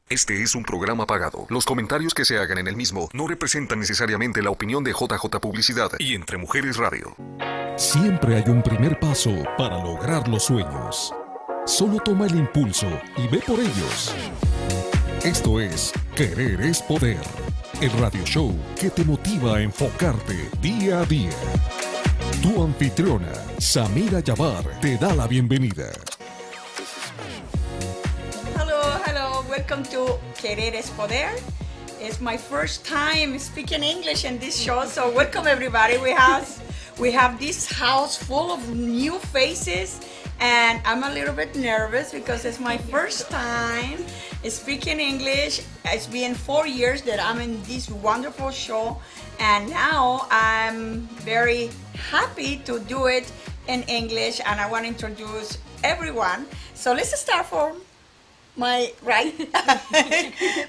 Este es un programa pagado. Los comentarios que se hagan en el mismo no representan necesariamente la opinión de JJ Publicidad y Entre Mujeres Radio. Siempre hay un primer paso para lograr los sueños. Solo toma el impulso y ve por ellos. Esto es Querer es Poder, el radio show que te motiva a enfocarte día a día. Tu anfitriona, Samira Jabbar, te da la bienvenida. Hello, welcome to Querer Es Poder. It's my first time speaking English in this show, so welcome everybody. We have this house full of new faces, and I'm a little bit nervous because it's my first time speaking English. It's been 4 years that I'm in this wonderful show, and now I'm very happy to do it in English, and I want to introduce everyone. So let's start from my right.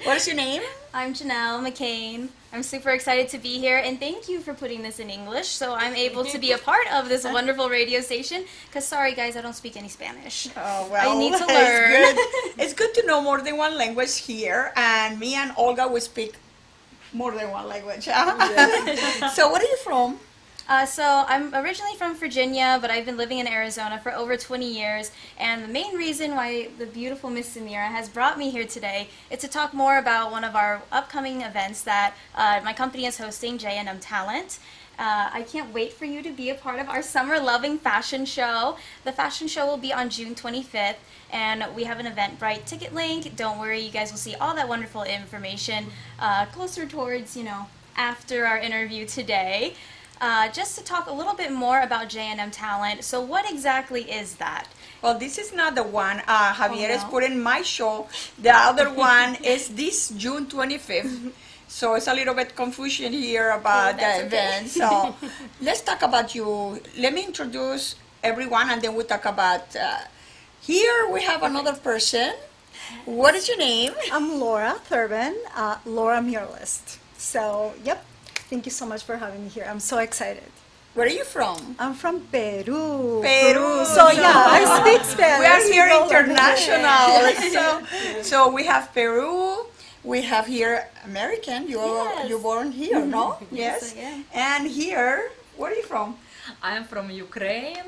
What is your name? I'm Janelle MacCain. I'm super excited to be here, and thank you for putting this in English so I'm able to be a part of this wonderful radio station, because sorry guys, I don't speak any Spanish. Oh, well, I need to learn. It's good to know more than one language here, and me and Olga will speak more than one language. Yes. So where are you from? So I'm originally from Virginia, but I've been living in Arizona for over 20 years, and the main reason why the beautiful Miss Samira has brought me here today is to talk more about one of our upcoming events that my company is hosting, J&M Talent. I can't wait for you to be a part of our summer loving fashion show. The fashion show will be on June 25th, and we have an Eventbrite ticket link. Don't worry, you guys will see all that wonderful information closer towards, after our interview today. Just to talk a little bit more about J&M Talent. So what exactly is that? Well, this is not the one Javier is no. putting in my show. The other one is this June 25th. So it's a little bit confusion here about the event. So let's talk about you. Let me introduce everyone, and then we'll talk about... here we have another person. What is your name? I'm Laura Thurbon, Laura Muralist. So, yep. Thank you so much for having me here. I'm so excited. Where are you from? I'm from Peru. Peru. So yeah, I speak Spanish. We are here So, international. So we have Peru. We have here American. You born here, no? Yes. I am. And here, where are you from? I am from Ukraine.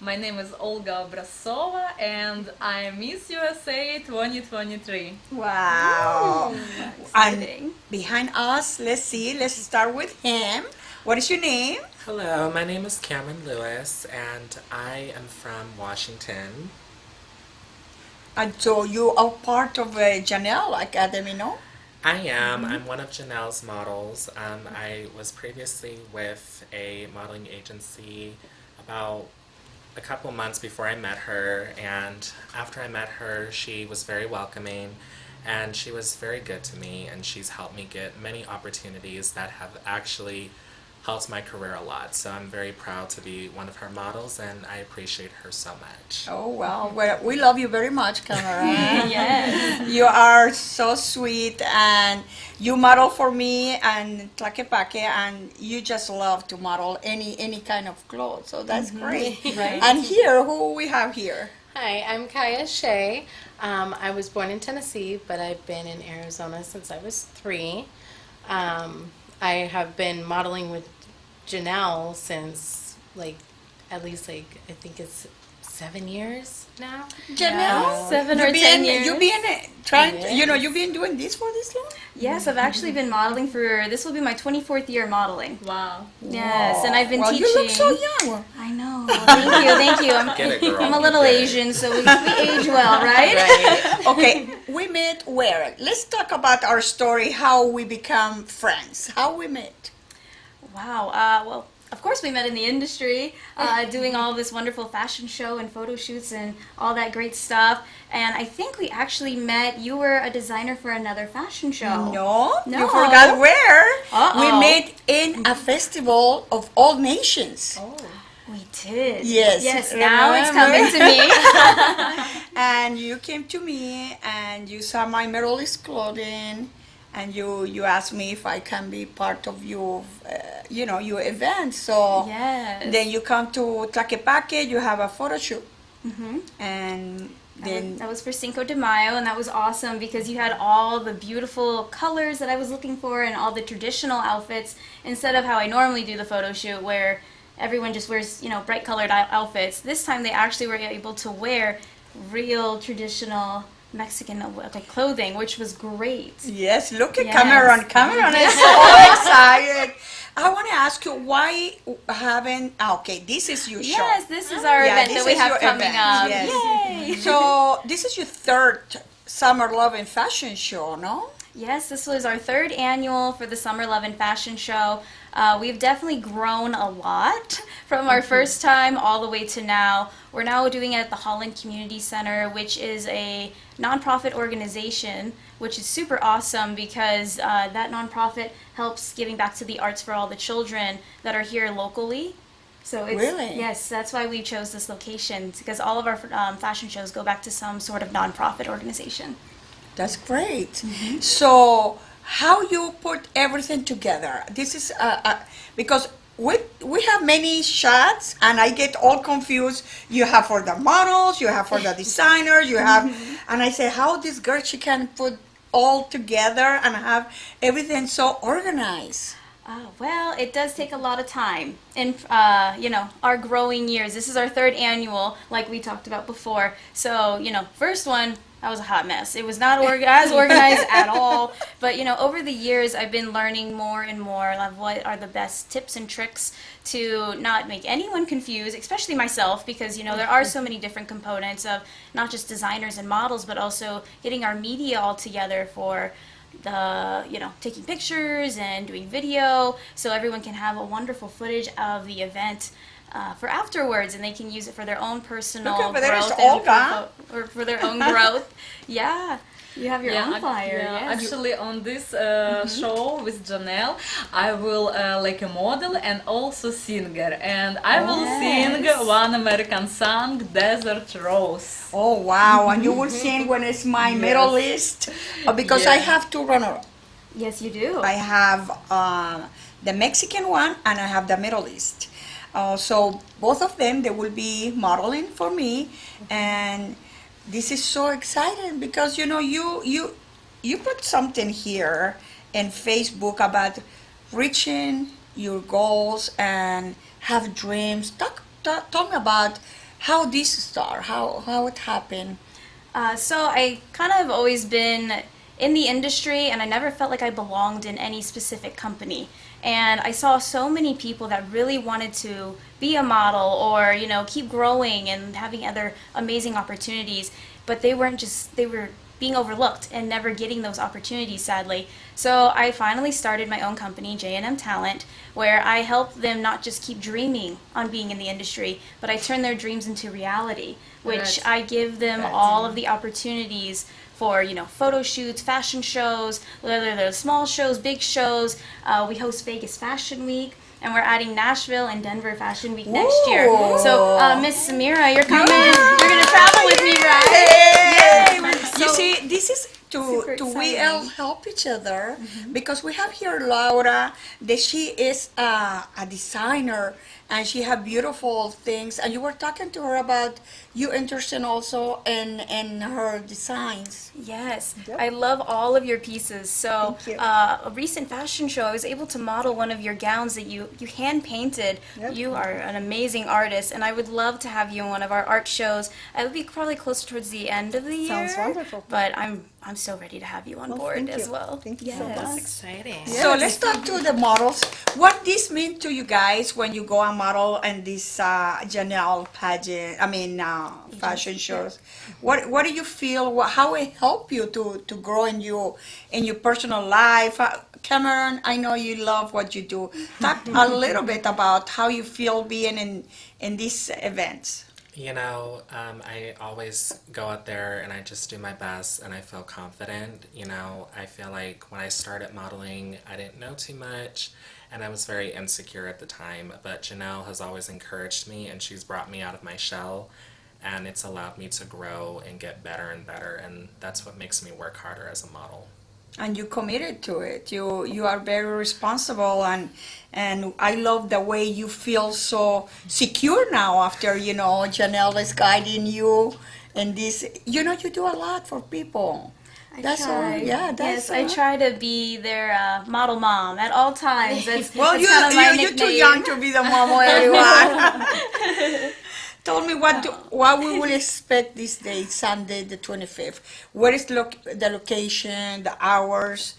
My name is Olga Brasova, and I am Miss USA 2023. Wow. And Exciting. behind us, let's start with him. What is your name? Hello, my name is Cameron Lewis, and I am from Washington. And so you are part of Janelle Academy, no? I am. I'm one of Janelle's models. I was previously with a modeling agency about a couple months before I met her, and after I met her, she was very welcoming, and she was very good to me, and she's helped me get many opportunities that have actually helped my career a lot. So I'm very proud to be one of her models, and I appreciate her so much. Oh, wow. Well, we love you very much, Cameron. Yes. You are so sweet, and you model for me and Tlaquepaque, and you just love to model any kind of clothes. So that's great. Right. And here, who we have here? Hi, I'm Kaya Shea. I was born in Tennessee, but I've been in Arizona since I was 3. I have been modeling with Janelle since at least I think it's 7 years now. Janelle? 7 or 10 years. You've been trying, Yes. you've been doing this for this long? Yes, I've actually been modeling this will be my 24th year modeling. Wow. Yes, and I've been Well, teaching. you look so young. I know. Thank you. Get it, girl. I'm a little Get it. Asian, so we age well, right? Right. Okay, we met where? Let's talk about our story, how we become friends, how we met. Wow. Well, of course we met in the industry, doing all this wonderful fashion show and photo shoots and all that great stuff. And I think we actually met, you were a designer for another fashion show. No, No. you forgot where. Uh-oh. We met in a festival of all nations. Oh. We did. Yes, Yes, now it's remember? coming to me. And you came to me and you saw my medalist clothing, and you asked me if I can be part of your event. So Yes. then you come to Tlaquepaque, you have a photo shoot. Mhm. And That was for Cinco de Mayo, and that was awesome because you had all the beautiful colors that I was looking for and all the traditional outfits instead of how I normally do the photo shoot where everyone just wears, bright colored outfits. This time they actually were able to wear real traditional Mexican clothing, which was great. Yes, look at Yes. Cameron. Cameron is so excited. I want to ask you, why haven't... Okay, this is your show. Yes, this is our event this that we is have your coming event, up. yes. Yay! So, this is your third Summer Lovin' Fashion Show, no? Yes, this was our third annual for the Summer Lovin' Fashion Show. We've definitely grown a lot from our first time all the way to now. We're now doing it at the Holland Community Center, which is a nonprofit organization, which is super awesome because that nonprofit helps giving back to the arts for all the children that are here locally. So it's, Really? Yes, that's why we chose this location, because all of our fashion shows go back to some sort of nonprofit organization. That's great. So, how you put everything together? This is because we have many shots, and I get all confused. You have for the models, you have for the designers, you have, and I say, how this girl she can put all together and have everything so organized. Well, it does take a lot of time. In our growing years, this is our third annual, like we talked about before. So, first one, that was a hot mess. It was not as organized at all. But, over the years, I've been learning more and more of what are the best tips and tricks to not make anyone confused, especially myself, because, there are so many different components of not just designers and models, but also getting our media all together for the, taking pictures and doing video so everyone can have a wonderful footage of the event for afterwards, and they can use it for their own personal Look over there, growth it's Olga. or for their own growth. Yeah, you have your own flyer. Yes. Actually, on this show with Janelle, I will like a model and also singer, and I will sing one American song, Desert Rose. Oh wow! And you will sing when it's my middle list, because I have two runner. Yes, you do. I have the Mexican one and I have the Middle East. So both of them, they will be modeling for me, and this is so exciting because you put something here in Facebook about reaching your goals and have dreams. Talk me about how this started, how it happened. So I kind of always been in the industry, and I never felt like I belonged in any specific company. And I saw so many people that really wanted to be a model or, keep growing and having other amazing opportunities, but they were being overlooked and never getting those opportunities, sadly. So I finally started my own company, J&M Talent, where I help them not just keep dreaming on being in the industry, but I turn their dreams into reality, which I give them all of the opportunities for, photo shoots, fashion shows, whether they're small shows, big shows. We host Vegas Fashion Week, and we're adding Nashville and Denver Fashion Week next year. So, Miss Samira, you're coming. You're going to travel with me, right? Yay! You see, this is to we all help each other, because we have here Laura, that she is a designer, and she have beautiful things, and you were talking to her about you interested also in her designs. Yes, I love all of your pieces. So a recent fashion show, I was able to model one of your gowns that you hand painted. You are an amazing artist, and I would love to have you in one of our art shows. It would be probably closer towards the end of the year. Sounds wonderful. But I'm so ready to have you on board as well. Thank you so That's much. exciting. So let's talk to the models. What this mean to you guys when you go and model in this Janelle pageant? Fashion shows. What do you feel? How it help you to grow in your personal life? Cameron, I know you love what you do. Talk a little bit about how you feel being in these events. I always go out there and I just do my best and I feel confident. I feel like when I started modeling, I didn't know too much and I was very insecure at the time. But Janelle has always encouraged me and she's brought me out of my shell, and it's allowed me to grow and get better and better. And that's what makes me work harder as a model. And you committed to it. You are very responsible, and I love the way you feel so secure now after Janelle is guiding you And this, you know, you do a lot for people. That's try. all. Yeah, that's Yes, I try to be their model mom at all times. That's, well, that's kind of my you're too nickname. young to be the mom of everyone. Tell me what we will expect this day, Sunday the 25th. Where is the location, the hours,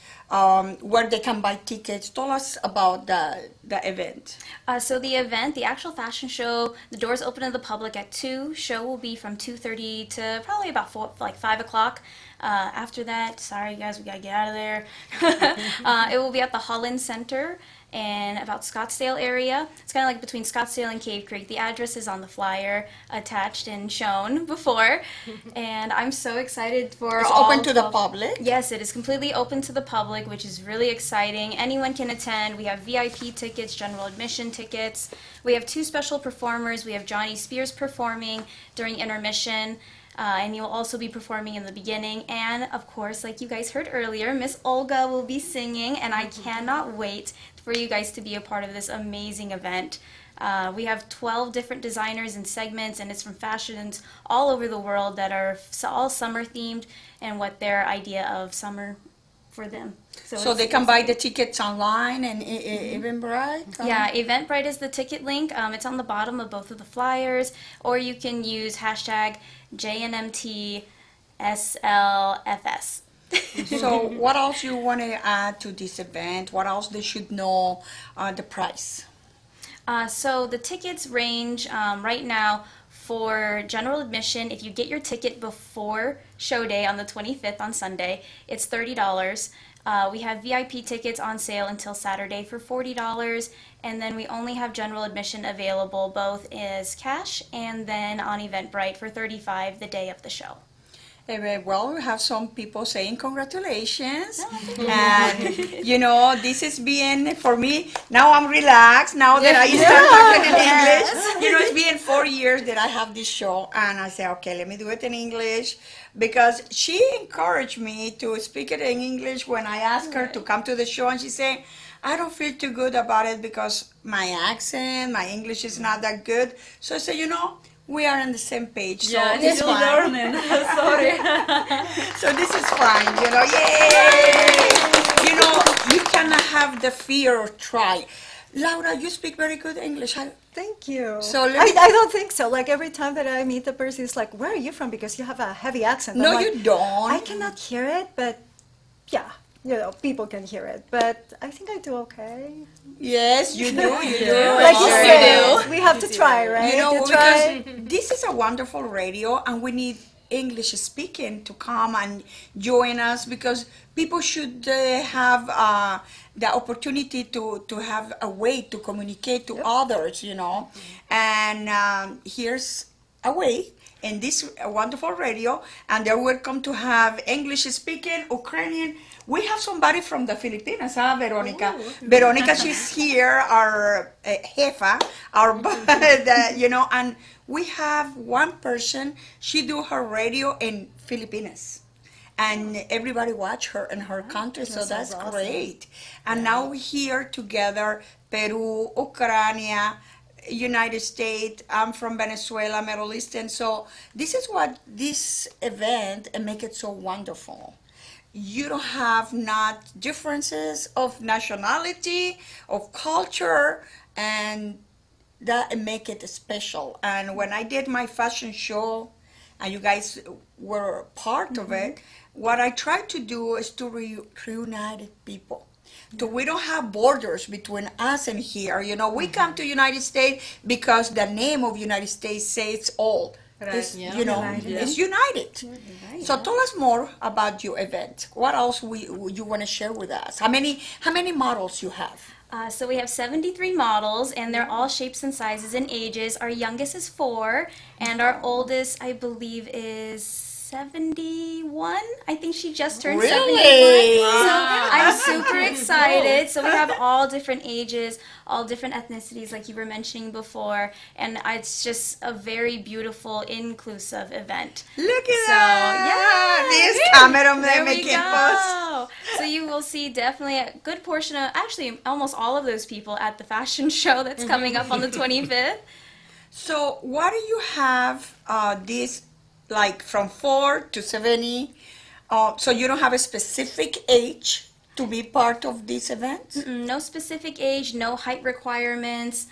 where they can buy tickets? Tell us about the event. So the event, the actual fashion show, the doors open to the public at 2. Show will be from 2:30 to probably about 5 o'clock. After that, sorry guys, we gotta get out of there. It will be at the Holland Center and about Scottsdale area. It's kind of like between Scottsdale and Cave Creek. The address is on the flyer attached and shown before. And I'm so excited for It's all open to the 12 public? Yes, it is completely open to the public, which is really exciting. Anyone can attend. We have VIP tickets, general admission tickets. We have 2 special performers. We have Johnny Spears performing during intermission. And he will also be performing in the beginning. And of course, like you guys heard earlier, Miss Olga will be singing. And I cannot wait for you guys to be a part of this amazing event. We have 12 different designers and segments, and it's from fashions all over the world that are all summer themed and what their idea of summer for them. So they can buy the tickets online and Eventbrite? Yeah, Eventbrite is the ticket link. It's on the bottom of both of the flyers, or you can use hashtag JNMTSLFS. So what else you want to add to this event? What else they should know, the price? So the tickets range right now for general admission. If you get your ticket before show day on the 25th on Sunday, it's $30. We have VIP tickets on sale until Saturday for $40, and then we only have general admission available both as cash and then on Eventbrite for $35 the day of the show. Well, we have some people saying congratulations. And, you know, this is being, for me, now I'm relaxed. Now that I start talking in English. You know, it's been 4 years that I have this show. And I say, okay, let me do it in English. Because she encouraged me to speak it in English when I asked her to come to the show. And she said, I don't feel too good about it because my accent, my English is not that good. So I said, you know, we are on the same page, so Yeah, it's still fine. learning. Sorry. So this is fine, you know, yay! You know, you cannot have the fear of try. Laura, you speak very good English. Thank you. So I don't think so. Like every time that I meet the person, it's like, where are you from? Because you have a heavy accent. No, I'm like, you don't. I cannot hear it, but yeah, you know, people can hear it. But I think I do okay. Yes, you do, you do. Like you Sure said, we have to try, right? You know, To because try. this is a wonderful radio, and we need English speaking to come and join us, because people should have the opportunity to have a way to communicate to others, you know. And here's a way in this wonderful radio, and they're welcome to have English speaking, Ukrainian. We have somebody from the Philippines, Veronica. Veronica, she's here, our jefa, our, you know, and we have one person, she do her radio in Philippines. And everybody watch her in her country, so that's awesome. great. And now we're here together, Peru, Ukrania, United States, I'm from Venezuela, Middle East, and so this is what this event and make it so wonderful. You don't have not differences of nationality, of culture, and that make it special. And when I did my fashion show, and you guys were part of it, what I tried to do is to reunite people. So we don't have borders between us and here. You know, we come to United States because the name of United States says all. It's, you know, it's united. So tell us more about your event. What else you want to share with us? How many models you have? So we have 73 models, and they're all shapes and sizes and ages. Our youngest is 4, and our oldest, I believe, is 71. I think she just turned 71. So I'm super excited. So we have all different ages, all different ethnicities, like you were mentioning before, and it's just a very beautiful, inclusive event. Look at that! This camera There we making go. So you will see definitely a good portion of, actually almost all of those people at the fashion show that's coming up on the 25th. So what do you have this like from 4 to 70. So you don't have a specific age to be part of these events? No specific age, no height requirements,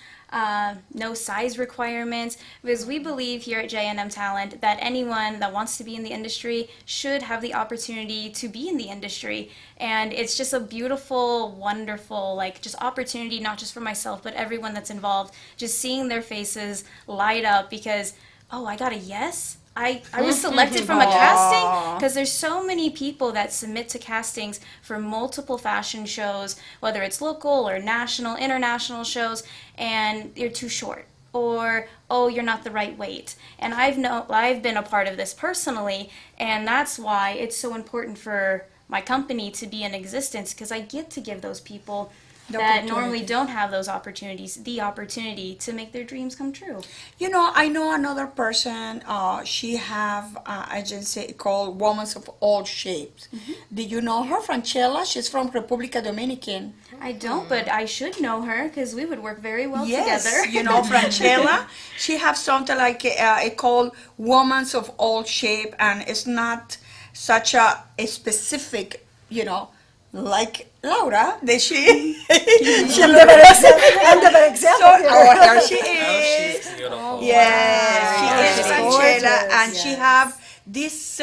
no size requirements, because we believe here at J&M Talent that anyone that wants to be in the industry should have the opportunity to be in the industry. And it's just a beautiful, wonderful, like, just opportunity, not just for myself, but everyone that's involved, just seeing their faces light up because, oh, I got a yes? I was selected from a casting, because there's so many people that submit to castings for multiple fashion shows, whether it's local or national, international shows, and you're too short, or, oh, you're not the right weight. And I've been a part of this personally, and that's why it's so important for my company to be in existence, because I get to give those people that normally don't have those opportunities, the opportunity to make their dreams come true. You know, I know another person, she have an agency called Women of All Shapes. Did you know her, Franchella? She's from República Dominican. I don't, but I should know her because we would work very well together. Yes, you know, Franchella, she have something like it called Women of All Shape, and it's not such a specific, you know, like Laura, that she I'm the better example. here she Oh, is. she's beautiful. Yes, she is Gorgeous, Franchella, and she yes. have this,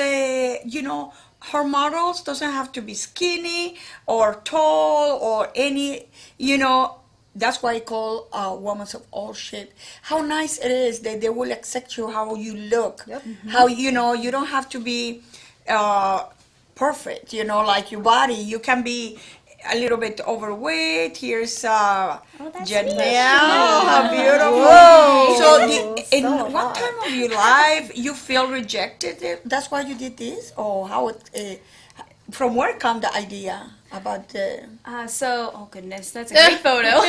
you know, her models doesn't have to be skinny or tall or any, you know, that's why I call women of all shape. How nice it is that they will accept you how you look. How, you know, you don't have to be perfect, you know, like your body. You can be a little bit overweight. Here's Janelle. How beautiful. So, in what time of your life you feel rejected? That's why you did this? Or how it, from where come the idea about the... Oh goodness, that's a great photo.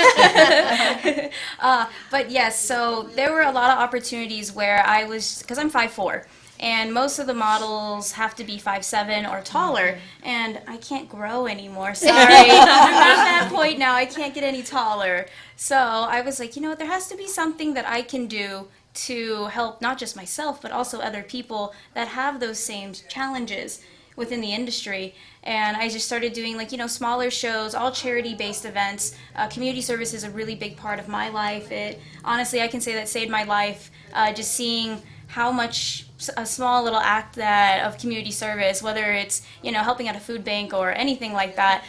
But yes, so there were a lot of opportunities where I was, because I'm 5'4", and most of the models have to be 5'7" or taller, and I can't grow anymore. Sorry, I'm at that point now. I can't get any taller. So I was like, you know what? There has to be something that I can do to help not just myself, but also other people that have those same challenges within the industry. And I just started doing, like, you know, smaller shows, all charity-based events. Community service is a really big part of my life. It honestly, I can say that saved my life. Just seeing how much a small little act that of community service, whether it's, you know, helping at a food bank or anything like that,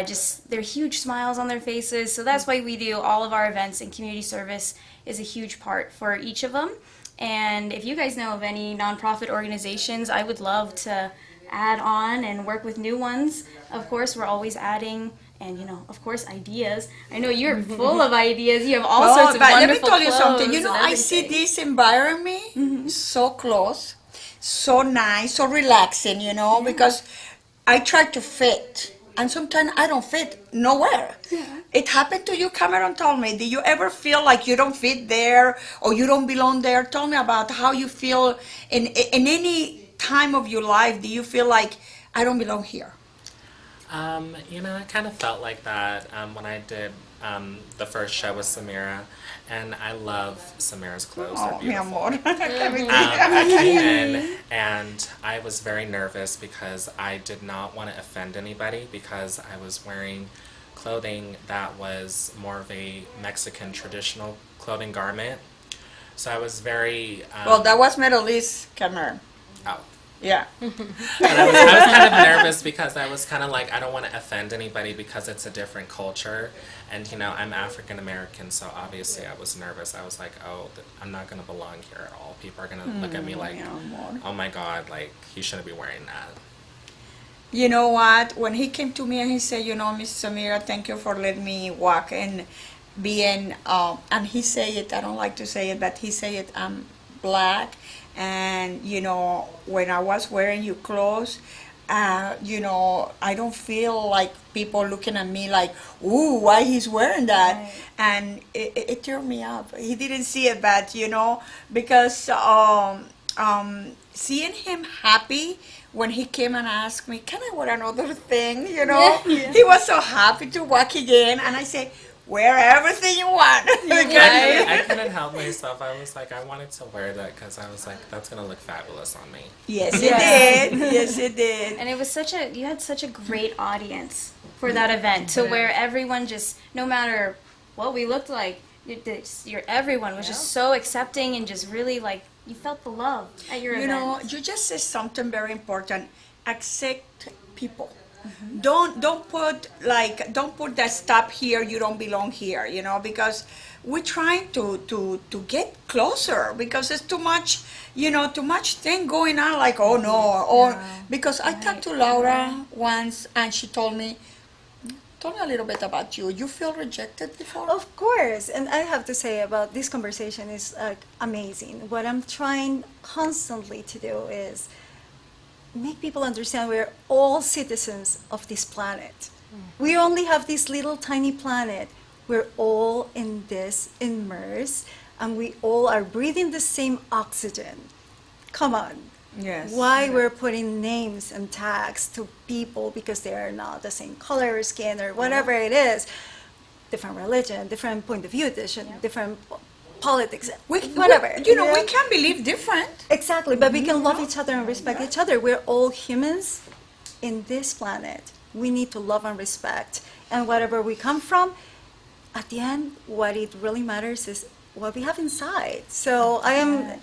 just they're huge smiles on their faces. So that's why we do all of our events, and community service is a huge part for each of them. And if you guys know of any nonprofit organizations, I would love to add on and work with new ones. Of course, we're always adding, and, you know, of course, ideas. I know you're full of ideas. You have all sorts of but wonderful let me tell you something. You clothes know, and I see everything. this environment so close, so nice, so relaxing, you know, because I try to fit, and sometimes I don't fit nowhere. It happened to you, Cameron? Tell me, did you ever feel like you don't fit there or you don't belong there? Tell me about how you feel in any time of your life. Do you feel like I don't belong here? You know, I kind of felt like that when I did the first show with Samira, and I love Samira's clothes. They're Oh, mi beautiful. amor. I came in and I was very nervous because I did not want to offend anybody, because I was wearing clothing that was more of a Mexican traditional clothing garment. So I was very... Well, that was Middle East, Cameron. Oh. Yeah. But I was kind of nervous because I was kind of like, I don't want to offend anybody because it's a different culture. And, you know, I'm African American, so obviously I was nervous. I was like, oh, I'm not going to belong here at all. People are going to look at me like, oh my God, like, he shouldn't be wearing that. You know what? When he came to me and he said, you know, Miss Samira, thank you for letting me walk and be in, and he said it, I don't like to say it, but he said it, I'm black. And, you know, when I was wearing your clothes, you know, I don't feel like people looking at me like, ooh, why he's wearing that? Right. And it turned me up. He didn't see it, but, you know, because seeing him happy when he came and asked me, can I wear another thing, you know? He was so happy to walk again. And I said, wear everything you want. I couldn't help myself. I was like, I wanted to wear that because I was like, that's gonna look fabulous on me. Yes, it did. Yes, it did. And it was you had such a great audience for that event, to where everyone just, no matter what we looked like, everyone was just so accepting and just really like, you felt the love at your event. You know, you just said something very important. Accept people. Don't put that stop here, you don't belong here, you know, because we're trying to get closer, because it's too much, you know, too much thing going on, like, oh no, or because I talked to Laura once and she told me a little bit about you. You feel rejected before? Of course, and I have to say about this conversation is like amazing. What I'm trying constantly to do is make people understand we're all citizens of this planet. We only have this little tiny planet. We're all in this immersed, and we all are breathing the same oxygen. Come on. Yes. Why we're putting names and tags to people because they are not the same color or skin or whatever it is. Different religion, different point of view, different politics, whatever. We can believe different. Exactly, but we can love each other and respect each other. We're all humans in this planet. We need to love and respect. And whatever we come from, at the end, what it really matters is what we have inside. So I am,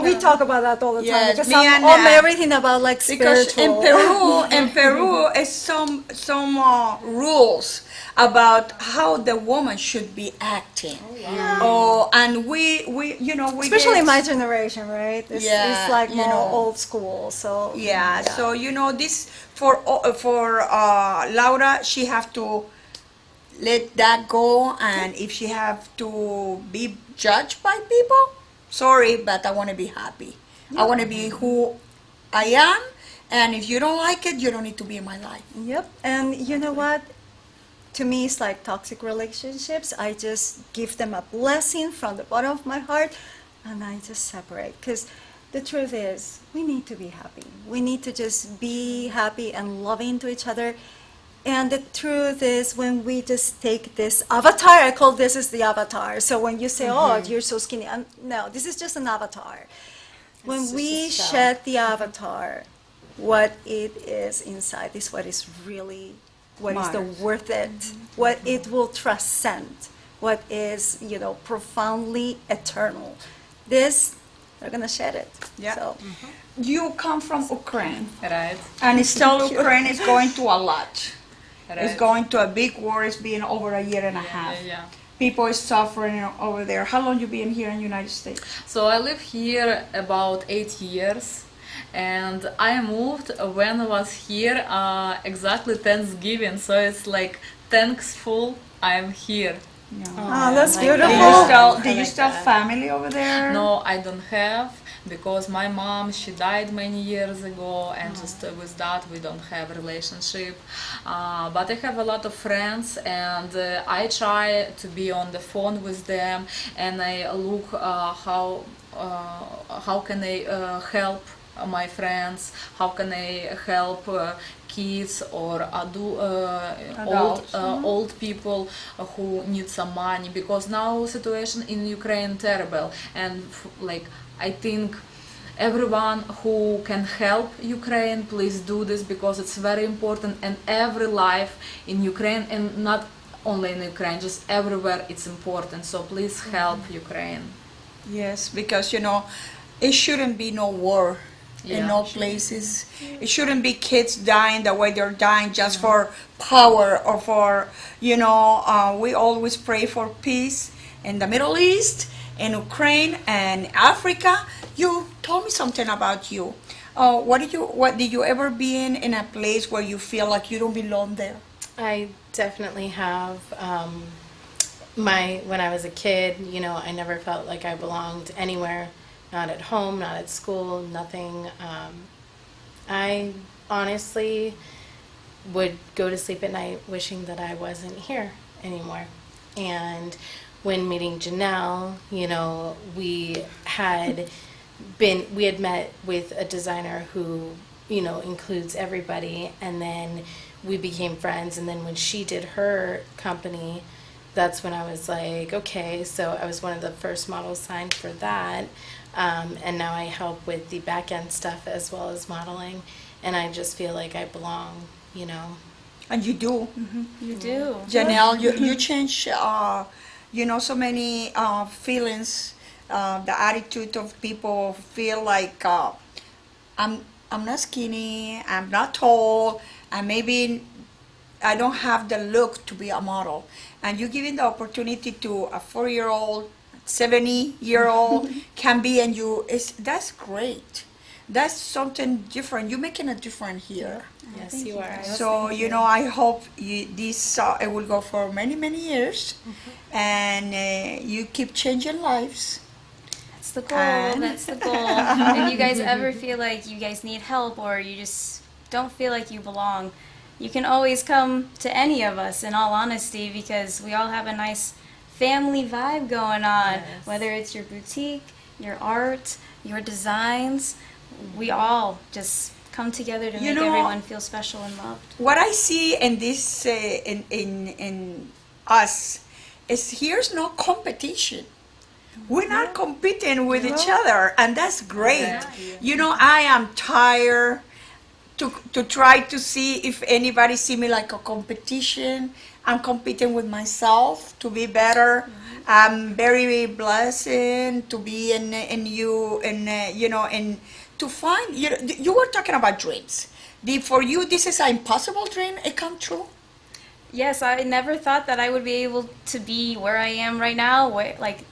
we talk about that all the time. Yes, because me I'm and, on everything about like Because spiritual. in Peru is some rules about how the woman should be acting. And we Especially get, my generation, right? It's like more old school. So so you know, this for Laura, she have to let that go, and if she have to be judged by people, sorry, but I want to be happy. I want to be who I am, and if you don't like it, you don't need to be in my life. Yep. And you know what? To me, it's like toxic relationships. I just give them a blessing from the bottom of my heart, and I just separate. Because the truth is, we need to be happy. We need to just be happy and loving to each other. And the truth is, when we just take this avatar, I call this is the avatar. So when you say, oh, you're so skinny, no, this is just an avatar. When we shed the avatar, what it is inside is what is really, what is the worth it, what it will transcend, what is, profoundly eternal. This, they're going to shed it. Yeah. So. You come from Ukraine. Right. And still Ukraine is going through a lot. Right. It's going to a big war. It's been over a year and a half. Yeah. People is suffering over there. How long you been here in the United States? So I live here about 8 years, and I moved when I was here exactly Thanksgiving. So it's like thankful I'm here. Oh, that's beautiful. Do you still have family over there? No, I don't have, because my mom, she died many years ago, and just with that we don't have a relationship. But I have a lot of friends, and I try to be on the phone with them, and I look how can I help my friends, how can I help kids or old people who need some money, because now situation in Ukraine terrible, and I think everyone who can help Ukraine, please do this, because it's very important, and every life in Ukraine, and not only in Ukraine, just everywhere, it's important. So please help Ukraine. Yes, because it shouldn't be no war in no places. It shouldn't be kids dying the way they're dying just for power or for, we always pray for peace in the Middle East, in Ukraine and Africa. You told me something about you. What did you ever be in a place where you feel like you don't belong there? I definitely have. When I was a kid, I never felt like I belonged anywhere. Not at home, not at school, nothing. I honestly would go to sleep at night wishing that I wasn't here anymore. And when meeting Janelle, we had met with a designer who, includes everybody, and then we became friends. And then when she did her company, that's when I was like, okay, so I was one of the first models signed for that. And now I help with the back end stuff as well as modeling. And I just feel like I belong, you know. And you do. You do. Janelle, you change, so many feelings. The attitude of people feel like I'm not skinny, I'm not tall, and maybe I don't have the look to be a model. And you giving the opportunity to a 4-year-old, 70-year-old can be, and that's great. That's something different. You're making a difference here. Yes, you are. So, I hope this it will go for many, many years, and you keep changing lives. That's the goal. That's the goal. If you guys ever feel like you guys need help or you just don't feel like you belong, you can always come to any of us, in all honesty, because we all have a nice family vibe going on. Yes. Whether it's your boutique, your art, your designs, we all just come together to make everyone feel special and loved. What I see in this, in us, is here's no competition. We're not competing with each other, and that's great. I am tired to try to see if anybody see me like a competition. I'm competing with myself to be better. I'm very blessed to be in you, and and to find you were talking about dreams. For you, this is an impossible dream. It come true. Yes, I never thought that I would be able to be where I am right now,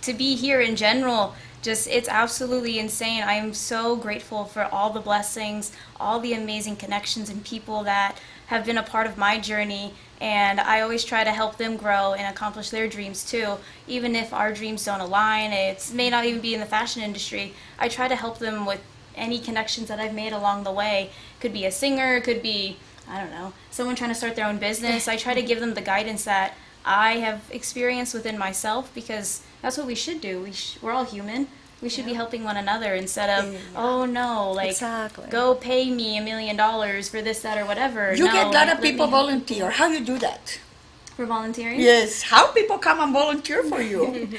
to be here in general. Just, it's absolutely insane. I am so grateful for all the blessings, all the amazing connections and people that have been a part of my journey. And I always try to help them grow and accomplish their dreams too. Even if our dreams don't align, it may not even be in the fashion industry. I try to help them with any connections that I've made along the way. Could be a singer, could be, I don't know, someone trying to start their own business. I try to give them the guidance that I have experienced within myself, because that's what we should do. We're all human. We should be helping one another instead of, oh no, Exactly. go pay me $1 million for this, that, or whatever. You No, get a lot of let people me help volunteer. How you do that? for volunteering. Yes. How people come and volunteer for you?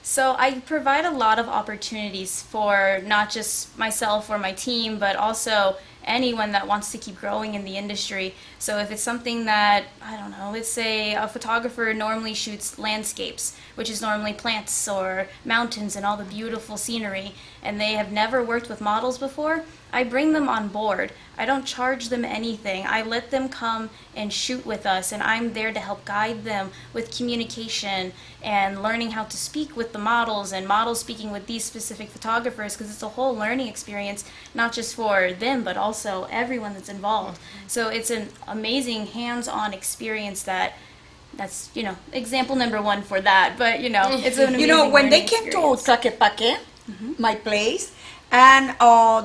So I provide a lot of opportunities for not just myself or my team, but also anyone that wants to keep growing in the industry. So if it's something that, I don't know, let's say a photographer normally shoots landscapes, which is normally plants or mountains and all the beautiful scenery, and they have never worked with models before, I bring them on board. I don't charge them anything. I let them come and shoot with us, and I'm there to help guide them with communication and learning how to speak with the models, and models speaking with these specific photographers, because it's a whole learning experience, not just for them, but also everyone that's involved. So it's an amazing hands-on experience that's, example number one for that. But, it's an amazing When they learning came to experience. Tlaquepaque, my place, and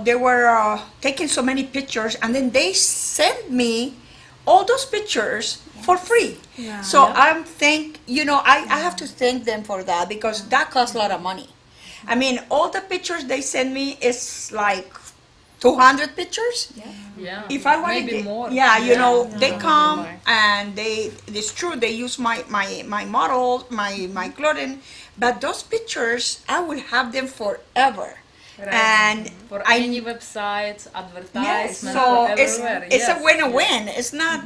they were taking so many pictures, and then they sent me all those pictures for free. Yeah. So I have to thank them for that, because that costs a lot of money. I mean, all the pictures they send me is like 200 pictures. Yeah. If I wanted maybe more. They come and it's true, they use my model, my clothing, but those pictures, I will have them forever. Right. And for any website, advertisement, so everywhere. it's a win-win. It's not,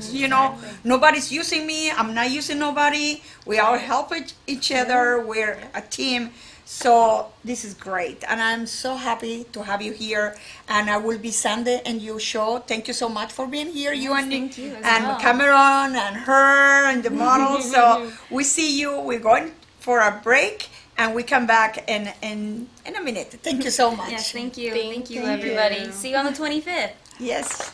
nobody's using me, I'm not using nobody. We all help each other. We're a team. So this is great, and I'm so happy to have you here. And I will be Sunday in your show. Thank you so much for being here, thank you as and well. Cameron and her and the model. So we see you. We're going for a break, and we come back in a minute. Thank you so much. Yes, thank you. Thank Thank you, you. everybody. See you on the 25th. Yes.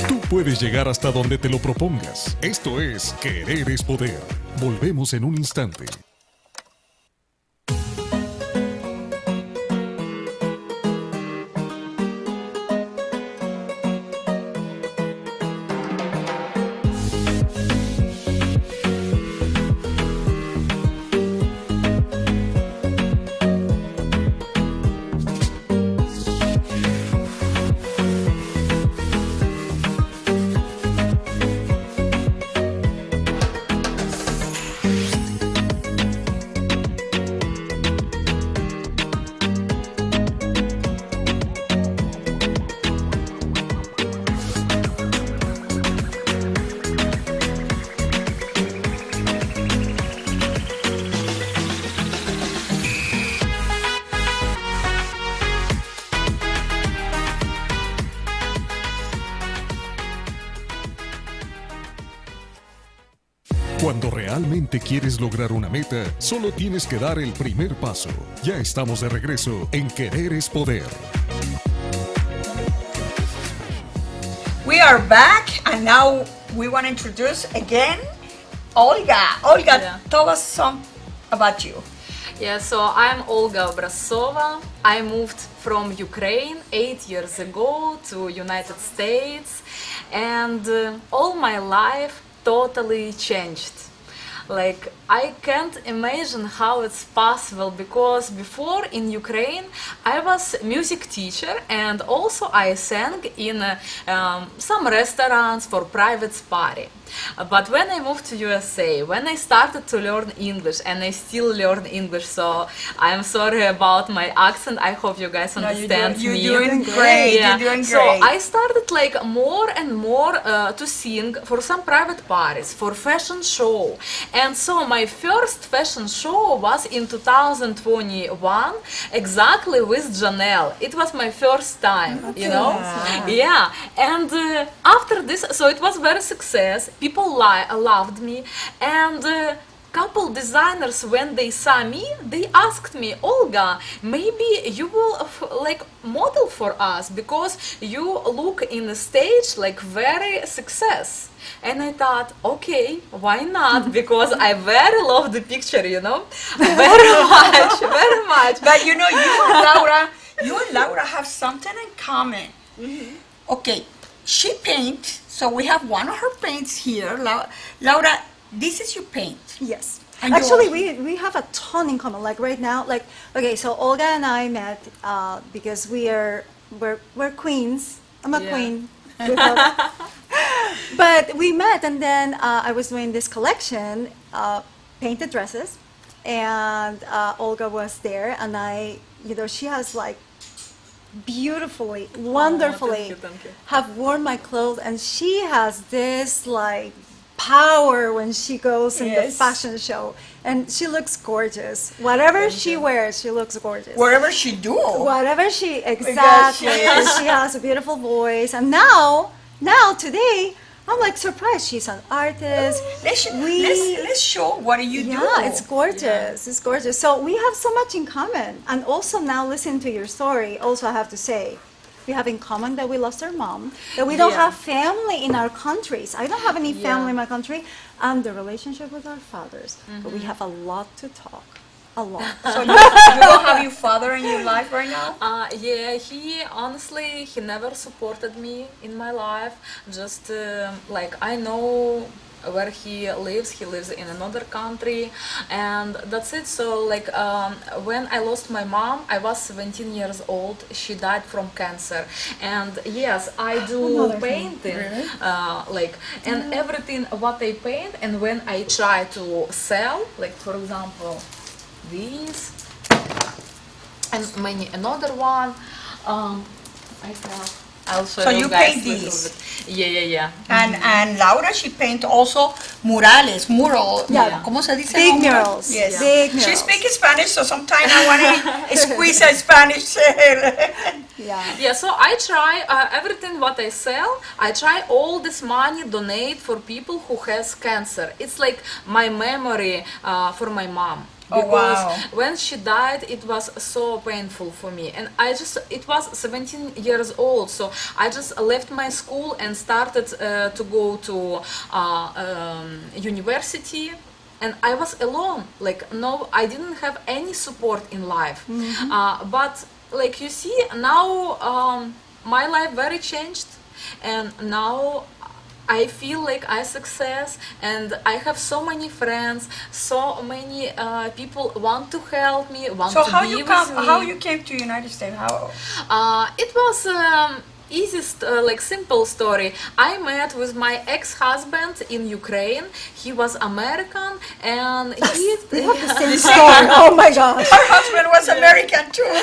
Tú puedes llegar hasta donde te lo propongas. Esto es Querer es Poder. Volvemos en un instante. Cuando realmente quieres lograr una meta, solo tienes que dar el primer paso. Ya estamos de regreso en Querer Es Poder. We are back, and now we want to introduce again Olga. Olga, Yeah. tell us some about you. Yeah, so I'm Olga Obrazova. I moved from Ukraine 8 years ago to United States, and all my life totally changed. Like, I can't imagine how it's possible, because before in Ukraine I was music teacher, and also I sang in some restaurants for private party. But when I moved to USA, when I started to learn English, and I still learn English, so I'm sorry about my accent. I hope you guys understand me. You're doing great. Yeah. You're doing So great. I started like more and more to sing for some private parties, for fashion show. And so my first fashion show was in 2021, exactly with Janelle. It was my first time, you know? Yeah. And after this, so it was very success. People loved me, and couple designers, when they saw me, they asked me, Olga, maybe you will like model for us, because you look in the stage like very success. And I thought, okay, why not? Because I very love the picture, you know, very much, very much. But you know, you and Laura have something in common. Okay, she paints, so we have one of her paints here. Laura, this is your paint. Yes. And Actually, yours. we have a ton in common. Like right now, like, okay, so Olga and I met because we're queens. I'm a Yeah. queen. But we met, and then I was doing this collection, painted dresses, and Olga was there, and she has like beautifully, wonderfully thank you. have worn my clothes, and she has this like power when she goes in the Yes. fashion show, and she looks gorgeous. Whatever she wears, she looks gorgeous. Wherever she do. Whatever exactly, is. she has a beautiful voice, and now today, I'm like surprised. She's an artist. Let's show what do you do. Yeah, it's gorgeous. It's gorgeous. So we have so much in common. And also now listening to your story, also I have to say, we have in common that we lost our mom, that we don't Yeah. have family in our countries. I don't have any family Yeah. in my country, and the relationship with our fathers. But we have a lot to talk. A lot. So you don't have your father in your life right now? Yeah, he honestly, he never supported me in my life. Just like I know where he lives in another country, and that's it. So like when I lost my mom, I was 17 years old. She died from cancer, and yes, I do Another thing. painting, like, and everything what I paint, and when I try to sell, like for example these and many another one, I'll show So you you guys paint little these? bit. Yeah. And Laura, she paint also mural. Yeah. ¿Cómo se dice? Big No, murals. Yes. Big She murals. speaks Spanish, so sometimes I want to squeeze a Spanish. Yeah. So I try everything what I sell. I try all this money donate for people who has cancer. It's like my memory for my mom. Oh, Because wow. when she died, it was so painful for me, and it was 17 years old, so I just left my school and started to go to university, and I was alone. Like, no, I didn't have any support in life. But like you see, now my life very changed, and now I feel like I success, and I have so many friends, so many people want to help me, want So to how be you with come? me. How you came to United States? How? It was easiest, like simple story. I met with my ex-husband in Ukraine. He was American, and he Same story. Oh my gosh. Her husband was American too.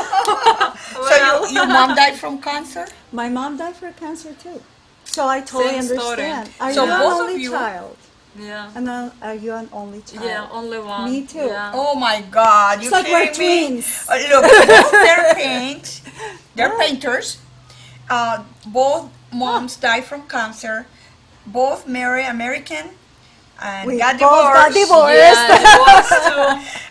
So Well. your mom died from cancer. My mom died for cancer too. So I totally Same story. understand. Are So you an both of only you- child? yeah, And are you an only child? yeah, only one. Me too. Yeah. Oh my God! You It's like we're kidding me? twins. Look, both their paints. They're painters. Both moms died from cancer. Both marry American. and We got both got divorced. divorced. Yeah, divorced too.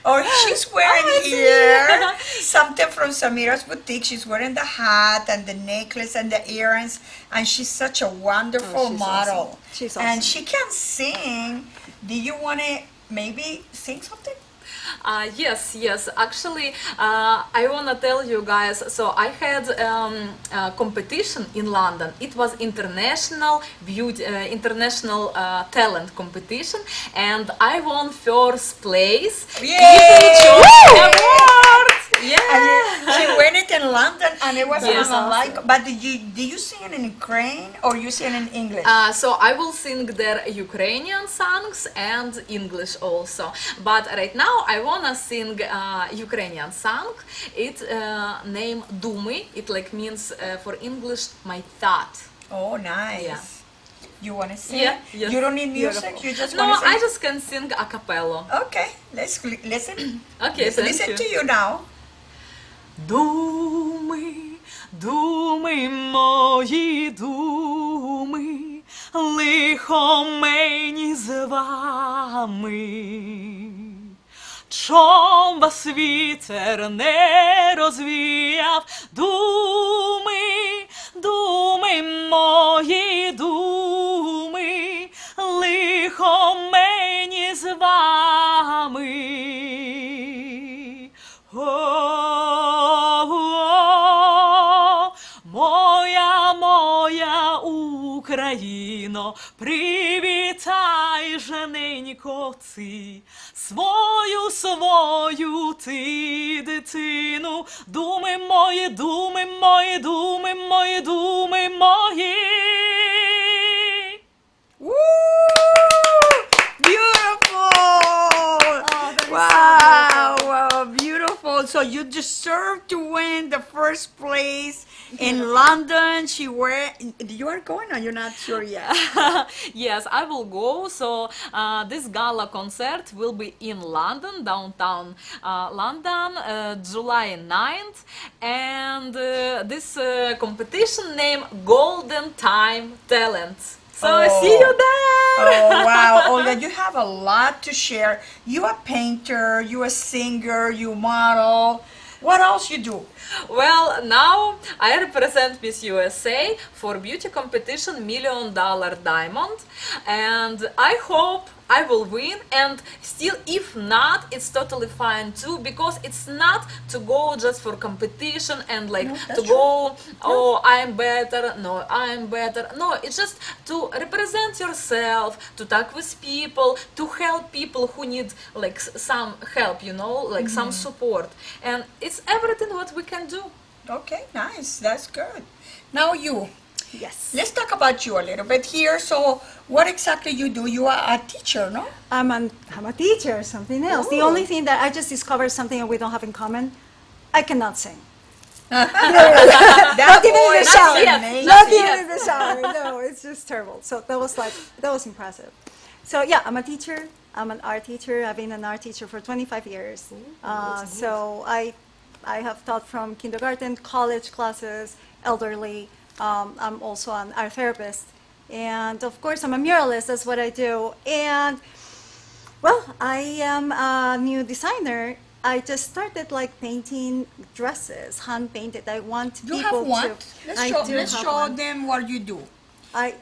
Or she's wearing here something from Samira's boutique. She's wearing the hat and the necklace and the earrings, and she's such a wonderful she's model. awesome. She's And awesome. she can sing. Do you want to maybe sing something? Yes. Actually, I wanna tell you guys. So I had a competition in London. It was international beauty, international talent competition, and I won first place. Yay! Award! Yeah. And she won it in London, and it was Yes. like. But did you sing it in Ukraine or you sing it in English? So I will sing their Ukrainian songs and English also. But right now I wanna sing Ukrainian song. It name Думи. It like means for English my thought. Oh, nice. Yeah. You want to sing? Yeah, yes. You don't need music. Beautiful. You just No, want to sing. I just can sing a cappella. Okay, let's listen. Okay, Let's thank listen you. to you now. Думи, думи мої думи, лихо мені з вами. Чом вас вітер не розвіяв, думи, думи мої думи, лихо мені з вами. Моя Україно, привітай жененько ти, свою ти дитину, думи мої, думи мої, думи мої, думи мої. Woo! Beautiful! that is Wow, beautiful. So you deserve to win the first place in London. You are going or you're not sure yet? Yes, I will go. So this gala concert will be in London, downtown London, July 9th, and this competition named Golden Time Talent. So see you there. Oh, wow. Olga, you have a lot to share. You a painter, you a singer, you model. What else you do? Well, now I represent Miss USA for beauty competition $1 Million Diamond, and I hope I will win. And still, if not, it's totally fine too, because it's not to go just for competition and like to go, oh, I'm better, no, I'm better. No, it's just to represent yourself, to talk with people, to help people who need like some help, you know, like some support. And it's everything what we can do. Okay, nice. That's good. Now you. Yes. Let's talk about you a little bit here. So, what exactly you do? You are a teacher, no? I'm a teacher, something else. The Oh. only thing that I just discovered something that we don't have in common, I cannot sing. That Not even in the voice shower. is yet. amazing. Not even in the shower. No, it's just terrible. So that was impressive. So yeah, I'm a teacher. I'm an art teacher. I've been an art teacher for 25 years. So I have taught from kindergarten, college classes, elderly. I'm also an art therapist. And of course, I'm a muralist. That's what I do. And well, I am a new designer. I just started like painting dresses, hand painted. I want You people have one? to. Let's I show, do let's have show one. them what you do.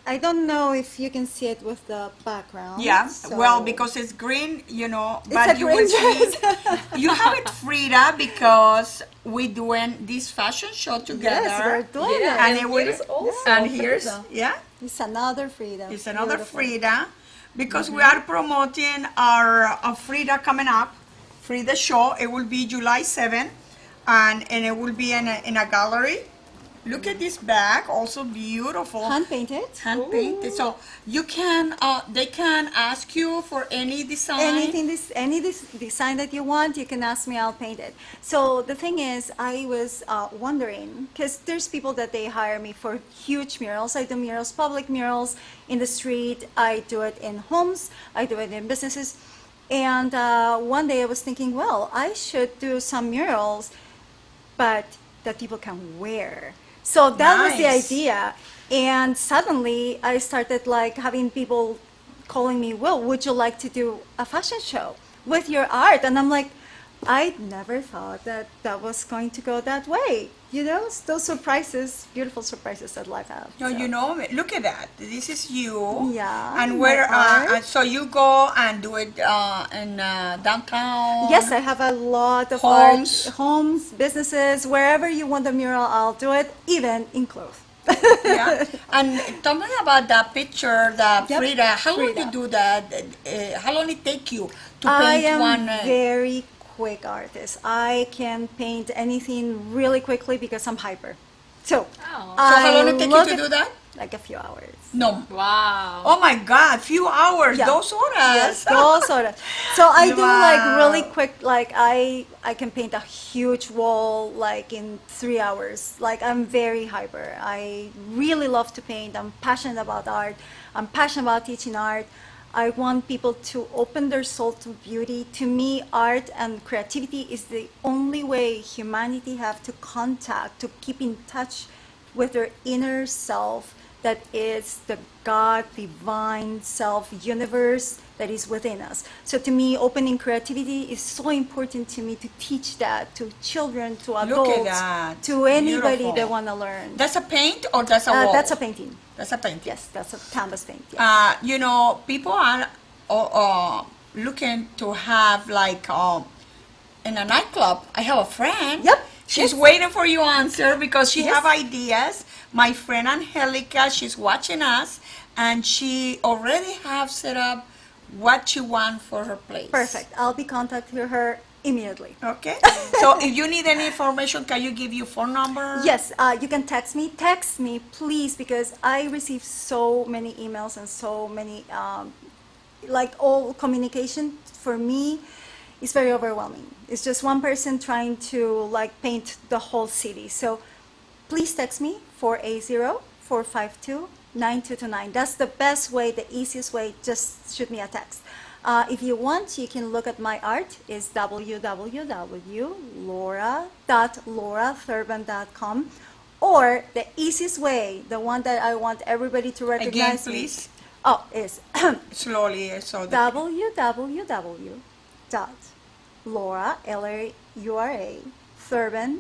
I don't know if you can see it with the background. Yeah, so- well, because it's green, you know, It's but a you green will see, dress. you have it Frida because we're doing this fashion show together. Yes, we're doing Yeah. it. and it will, here's also and here's, Frida. yeah, It's another Frida. it's another Beautiful. Frida because we are promoting our Frida coming up, Frida show. It will be July 7th and it will be in a gallery. Look at this bag, also beautiful. Hand painted. Hand painted. So you can, they can ask you for any design. Anything, any design that you want, you can ask me. I'll paint it. So the thing is, I was wondering because there's people that they hire me for huge murals. I do murals, public murals in the street. I do it in homes. I do it in businesses. And one day I was thinking, well, I should do some murals, but that people can wear. So that was the Nice. idea. And suddenly I started like having people calling me, Will, would you like to do a fashion show with your art? And I'm like, I never thought that that was going to go that way. You know, it's those surprises, beautiful surprises that life has. No, so. you know, look at that. This is you. Yeah, And my where? art. And so you go and do it in downtown. Yes, I have a lot of Homes. art, homes, businesses, wherever you want the mural, I'll do it, even in clothes. Yeah. And tell me about that picture, the Yep, Frida. How long Frida. you do that? How long it take you to I paint am one? very quick artist. I can paint anything really quickly because I'm hyper. So, Oh. So how long it take you look to at- do that? Like a few hours. No. Wow. Oh my God, few hours, Yeah. 2 horas. Yes, those sort of. So I do like really Wow. quick. Like I can paint a huge wall like in 3 hours. Like I'm very hyper. I really love to paint. I'm passionate about art. I'm passionate about teaching art. I want people to open their soul to beauty. To me, art and creativity is the only way humanity have to contact, to keep in touch with their inner self, that is the God, divine self, universe that is within us. So to me, opening creativity is so important to me, to teach that to children, to adults, that. to anybody Beautiful. that want to learn. That's a paint or that's a wall? That's a painting. That's a paint. Yes, that's a canvas paint. Yes. You know, people are looking to have like in a nightclub. I have a friend. Yep. She's Yes. waiting for you answer because she Yes. have ideas. My friend Angelica, she's watching us, and she already have set up what she want for her place. Perfect. I'll be contacting her immediately. Okay. So if you need any information, can you give your phone number? Yes, you can text me. Text me, please, because I receive so many emails and so many, like all communication for me is very overwhelming. It's just one person trying to like paint the whole city. So please text me 480-452-9229. That's the best way, the easiest way. Just shoot me a text. If you want, you can look at my art. It's www.laura.laurathurbon.com. Or the easiest way, the one that I want everybody to Again, recognize me. please. Oh, is Slowly, so the www.laura, L-A-U-R-A, Thurbon,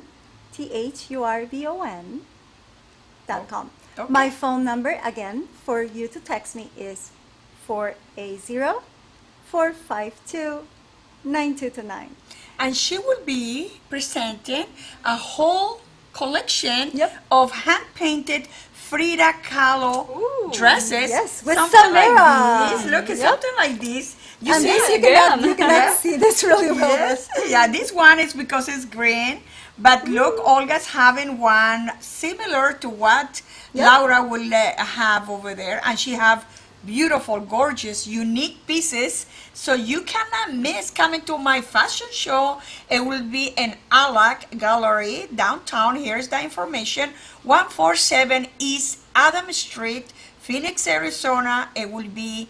THURBON.com. Okay. My phone number, again, for you to text me is 480-452-9229. and she will be presenting a whole collection Yep. of hand-painted Frida Kahlo Ooh, dresses. yes, with something Samira. like this. Look at Yep. something like this. You And see this it? you cannot see this really well. Yes. Yeah, this one is because it's green. But look, Olga's having one similar to what Yep. Laura will have over there. And she have beautiful, gorgeous, unique pieces. So you cannot miss coming to my fashion show. It will be in OLGA Gallery, downtown. Here's the information. 147 East Adams Street, Phoenix, Arizona. It will be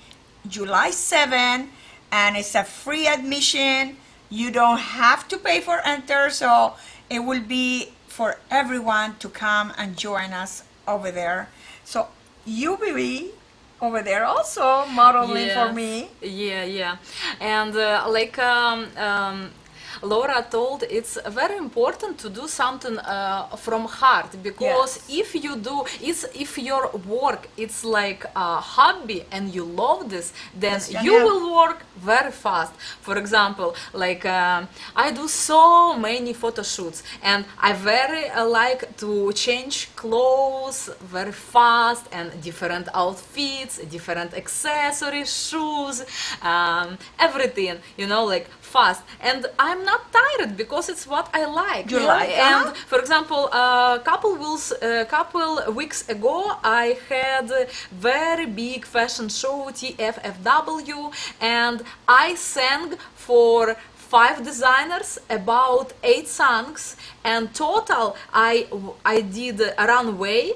July 7, and it's a free admission. You don't have to pay for enter, so it will be for everyone to come and join us over there. So you will be over there also modeling for me. Yeah. And Laura told, it's very important to do something from heart, because Yes. if your work it's like a hobby and you love this, then Yes, you Janelle. will work very fast. For example, like I do so many photo shoots, and I very like to change clothes very fast, and different outfits, different accessories, shoes, everything, like fast. And I'm not tired because it's what I like. You like, And huh? for example, couple weeks ago, I had a very big fashion show, TFFW, and I sang for 5 designers, about 8 songs, and total I did a runway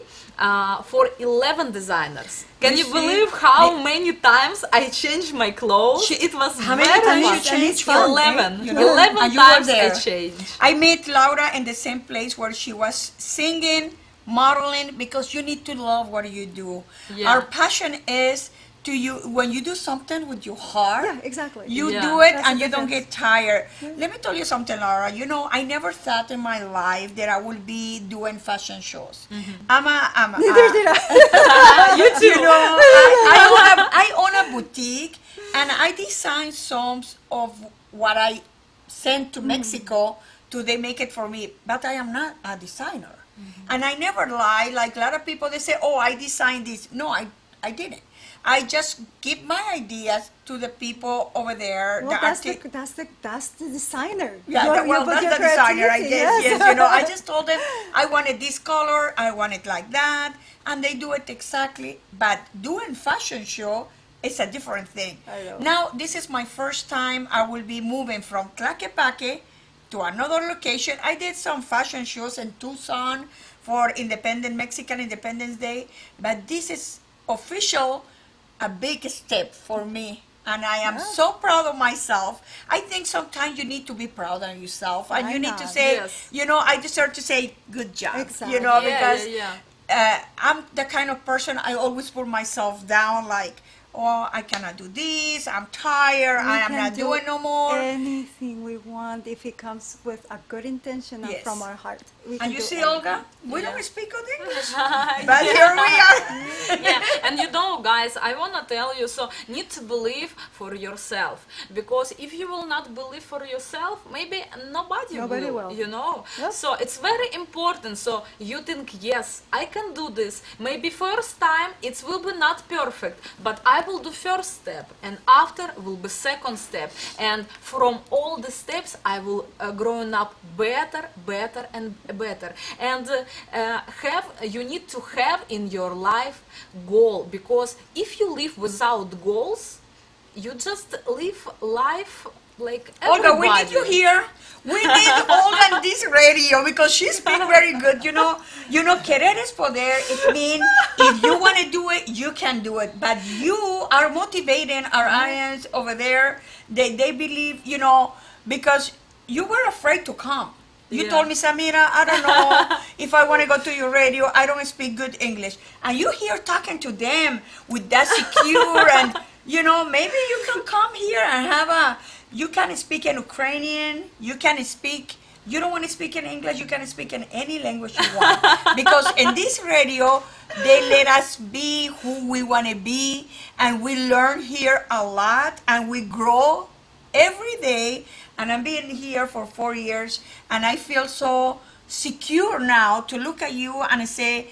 for 11 designers. Can You you see? believe how many times I changed my clothes? It was How very many times fun. you changed fun, 11. you know? 11 And you were times I there. changed. I met Laura in the same place where she was singing, modeling, because you need to love what you do. Yeah. Our passion is when you do something with your heart, Yeah, exactly. you Yeah. do it That's the and you don't difference. get tired. Let me tell you something, Laura. You know, I never thought in my life that I would be doing fashion shows. Neither did I. You know, I own a boutique and I design some of what I send to Mexico to they make it for me, but I am not a designer. And I never lie. Like a lot of people, they say, "Oh, I designed this." No, I didn't. I just give my ideas to the people over there. Well, that's the designer. You're That's your the designer, I creativity, guess. yes. Yes, you know, I just told them I wanted this color, I want it like that, and they do it exactly. But doing fashion show is a different thing. I know. Now, this is my first time I will be moving from Tlaquepaque to another location. I did some fashion shows in Tucson for Mexican Independence Day, but this is official, a big step for me. And I am so proud of myself. I think sometimes you need to be proud of yourself, and Why you need to not? say, Yes. you know, I deserve to say good job. Exactly. You know, Yeah, because yeah. I'm the kind of person I always put myself down, like, oh, I cannot do this. I'm tired. I am can not do doing no more. Anything we want if it comes with a good intention and Yes. from our heart. We And can you do see, anything. Olga, we don't speak good English, but here we are. Yeah, and you know, guys, I wanna tell you, so need to believe for yourself, because if you will not believe for yourself, maybe nobody will, you know. Yep. So it's very important. So you think, yes, I can do this. Maybe first time it will be not perfect, but I will do first step, and after will be second step, and from all the steps I will growing up better and better. And you need to have in your life goal, because if you live without goals, you just live life like everybody. Olga, we need you here. We need Olga on this radio because she speaks very good. You know, Querer Es Poder. It means if you want to do it, you can do it. But you are motivating our audience over there. They believe, you know, because you were afraid to come. You Yeah. told me, Samira, I don't know if I want to go to your radio. I don't speak good English. And you here talking to them with that secure and, you know, maybe you can come here and you can speak in Ukrainian, you can speak, you don't want to speak in English, you can speak in any language you want. Because in this radio, they let us be who we want to be, and we learn here a lot, and we grow every day. And I'm being here for 4 years, and I feel so secure now to look at you and say,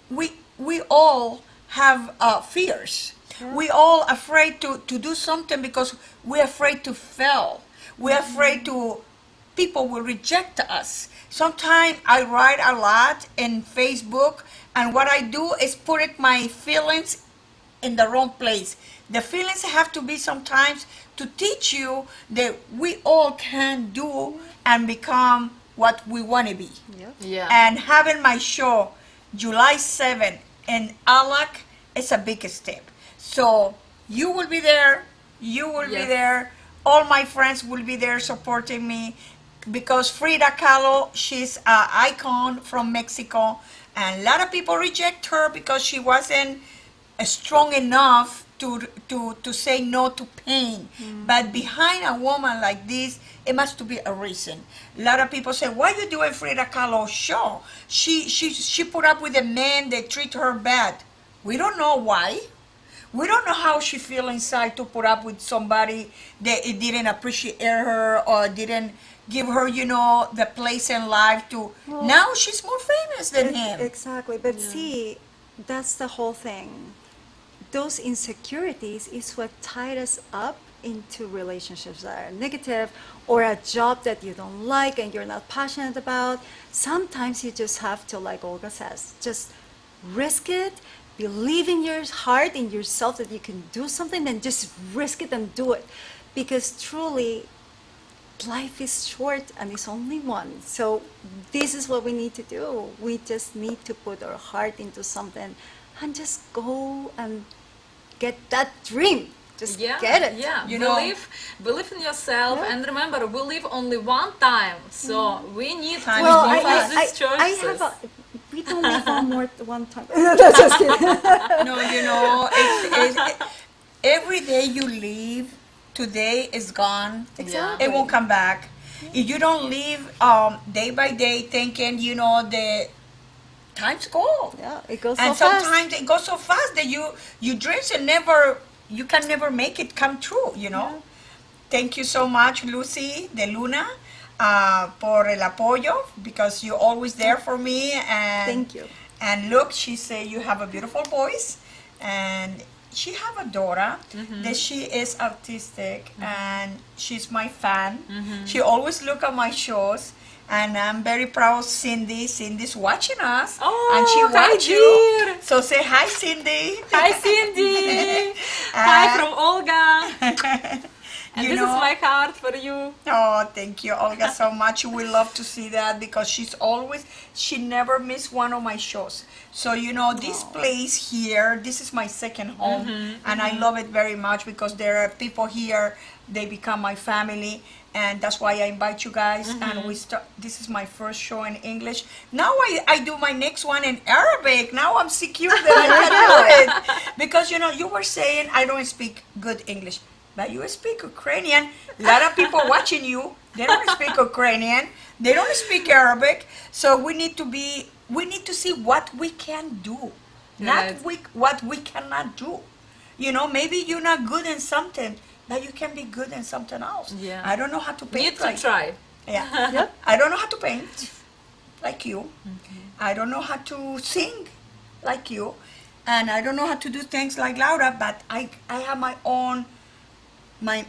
we all have fears. We all afraid to do something because we're afraid to fail. We're afraid people will reject us. Sometimes I write a lot in Facebook, and what I do is put my feelings in the wrong place. The feelings have to be sometimes to teach you that we all can do and become what we want to be. Yeah. And having my show July 7th in Alak is a big step. So you will be there, you will be Yes. there, all my friends will be there supporting me, because Frida Kahlo, she's an icon from Mexico, and a lot of people reject her because she wasn't strong enough to say no to pain. But behind a woman like this, it must be a reason. A lot of people say, why are you doing Frida Kahlo show? She put up with a man that treat her bad. We don't know why. We don't know how she feel inside to put up with somebody that it didn't appreciate her or didn't give her, you know, the place in life to. Now she's more famous than him. Exactly. But see, that's the whole thing. Those insecurities is what tied us up into relationships that are negative, or a job that you don't like and you're not passionate about. Sometimes you just have to, like Olga says, just risk it, believe in your heart, in yourself, that you can do something, and just risk it and do it. Because truly, life is short and it's only one. So this is what we need to do. We just need to put our heart into something and just go and get that dream. Just get it. Yeah, You know? believe in yourself, Yeah. and remember, we live only one time, so we need to Time Well, is make fast. these choices. I have we don't live one time. That's just kidding. No, every day you leave, today is gone. Exactly. It won't come back. If you don't live day by day thinking, the times go. Yeah, it goes And so fast. sometimes it goes so fast that you dreams and you can never make it come true, Yeah. Thank you so much, Lucy de Luna, por el apoyo, because you're always there for me. And Thank you. And look, she said you have a beautiful voice, and she have a daughter that she is artistic, and she's my fan. She always look at my shows. And I'm very proud, Cindy. Cindy's watching us, and she hi, watch you. dear. So say hi, Cindy. Hi, Cindy. Hi from Olga. And You this know- is my card for you. Oh, thank you, Olga, so much. We love to see that because she never missed one of my shows. So, this place here, this is my second home, and I love it very much because there are people here, they become my family, and that's why I invite you guys. And we start. This is my first show in English. Now I do my next one in Arabic. Now I'm secure that I can do it. Because, you were saying I don't speak good English. But you speak Ukrainian. A lot of people watching you, they don't speak Ukrainian. They don't speak Arabic. So we need to see what we can do, not what we cannot do. Maybe you're not good in something, but you can be good in something else. Yeah. I don't know how to paint. Need to try. Yeah. I don't know how to paint like you. I don't know how to sing like you. And I don't know how to do things like Laura, but I have my own,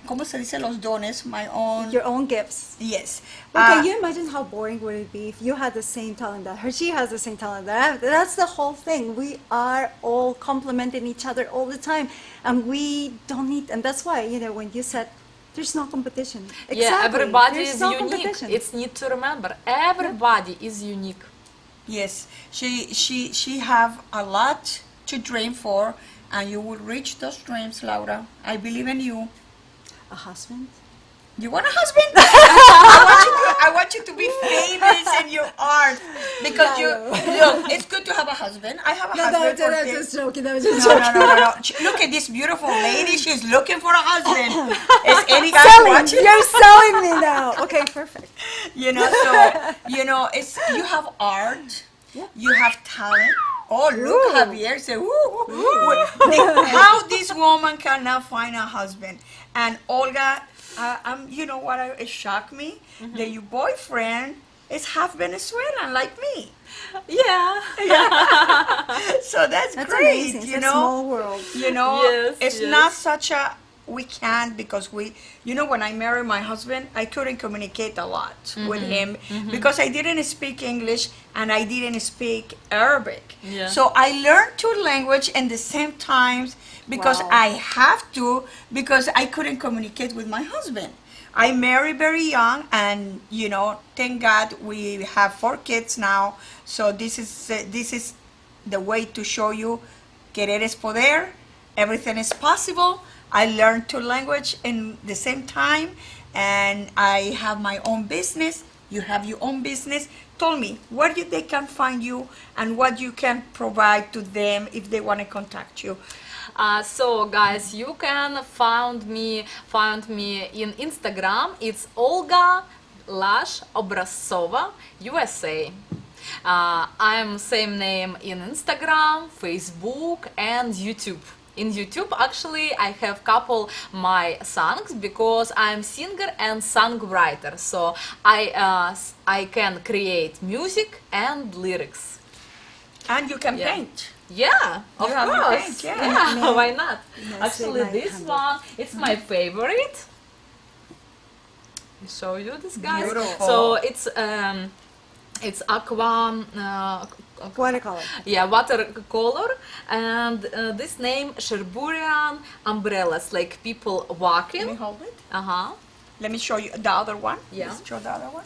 ¿cómo se dice los dones? My own. Your own gifts. Yes. But can you imagine how boring would it be if you had the same talent that her? She has the same talent that I have. That's the whole thing. We are all complementing each other all the time, and we don't need. And that's why when you said there's no competition. Exactly. Yeah, everybody There's is no unique. competition. It's need to remember everybody is unique. Yes. She have a lot to dream for, and you will reach those dreams, Laura. I believe in you. A husband. You want a husband? I want you to be famous in your art because look. It's good to have a husband. I have a husband. I was just joking. I was just No. joking. Look at this beautiful lady. She's looking for a husband. Is any guy Selling. watching? You're selling me now. Okay, perfect. It's you have art. Yeah. You have talent. Oh, look, Javier say, how this woman cannot find a husband. And Olga, it shocked me that your boyfriend is half Venezuelan like me. Yeah. So that's great. Amazing. It's a small world. Yes, It's yes. not such a, we can't because when I married my husband, I couldn't communicate a lot with him because I didn't speak English and I didn't speak Arabic. Yeah. So I learned two languages in the same times because Wow. I have to, because I couldn't communicate with my husband. I married very young, and thank God we have 4 kids now. So this is the way to show you, Querer Es Poder. Everything is possible. I learned 2 languages in the same time, and I have my own business. You have your own business. Tell me where they can find you and what you can provide to them if they want to contact you. So guys, you can find me in Instagram. It's Olga Obraztsova USA. I'm same name in Instagram, Facebook, and YouTube. In YouTube, actually, I have couple my songs because I'm singer and songwriter. So I can create music and lyrics. And you can Yeah. paint. Yeah, of You have your course. paint, yeah. Yeah, why not? Yes, Actually, with my this hand. one, it's my favorite. I show you this, guys. Beautiful. So it's aqua. Watercolor. Yeah, watercolor, and this name Sherburian umbrellas, like people Let me walking. hold it. Let me show you the other one. Yeah. Let's show the other one.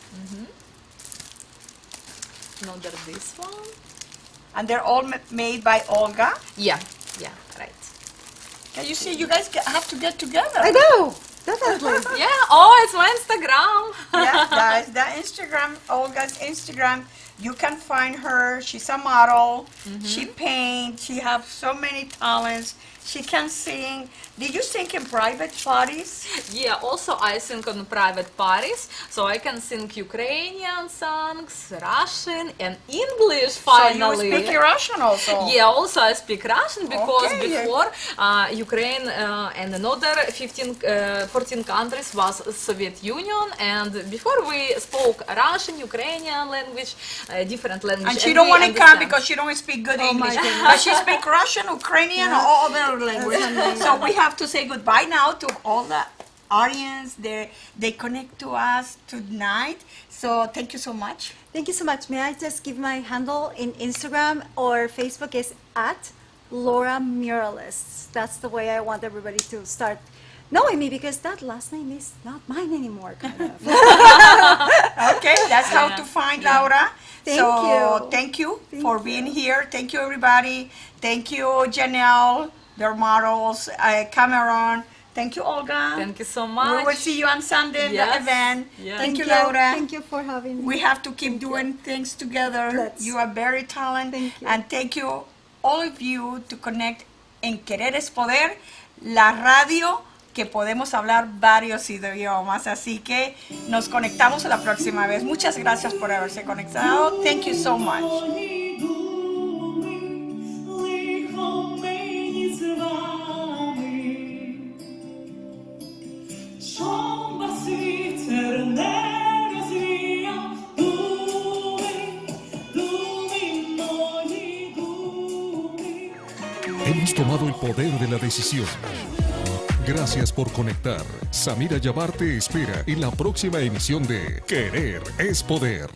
Another this one. And they're all made by Olga. Yeah, right. Can you see? You guys have to get together. I know. Definitely. Yeah, oh, it's my Instagram. Yeah, guys, the Instagram, Olga's Instagram. You can find her. She's a model. She paints. She has so many talents. She can sing. Did you sing in private parties? Yeah, also I sing on private parties, so I can sing Ukrainian songs, Russian, and English finally. So you speak Russian also? Yeah, also I speak Russian because Okay. before Ukraine and another 14 countries was Soviet Union, and before we spoke Russian, Ukrainian language, different language. And she don't we want to come understand. because she don't speak good Oh my English. goodness. But she speak Russian, Ukrainian, or all other languages. So we have to say goodbye now to all the audience. They connect to us tonight. So thank you so much. Thank you so much. May I just give my handle in Instagram or Facebook is at Laura Muralists. That's the way I want everybody to start knowing me because that last name is not mine anymore, kind of. Okay, that's how to find Laura. Thank so you. Thank you for being here. Thank you, everybody. Thank you, Janelle, their models, Cameron. Thank you, Olga. Thank you so much. We will see you on Sunday in the Yes. event. Yes. Thank you, Laura. Thank you for having me. We have to keep doing things together. Let's. You are very talented. Thank you. And thank you, all of you, to connect en Querer Es Poder, la radio que podemos hablar varios idiomas. Así que nos conectamos la próxima vez. Muchas gracias por haberse conectado. Thank you so much. Hemos tomado el poder de la decisión. Gracias por conectar. Samira Jabbar te espera en la próxima emisión de Querer es Poder.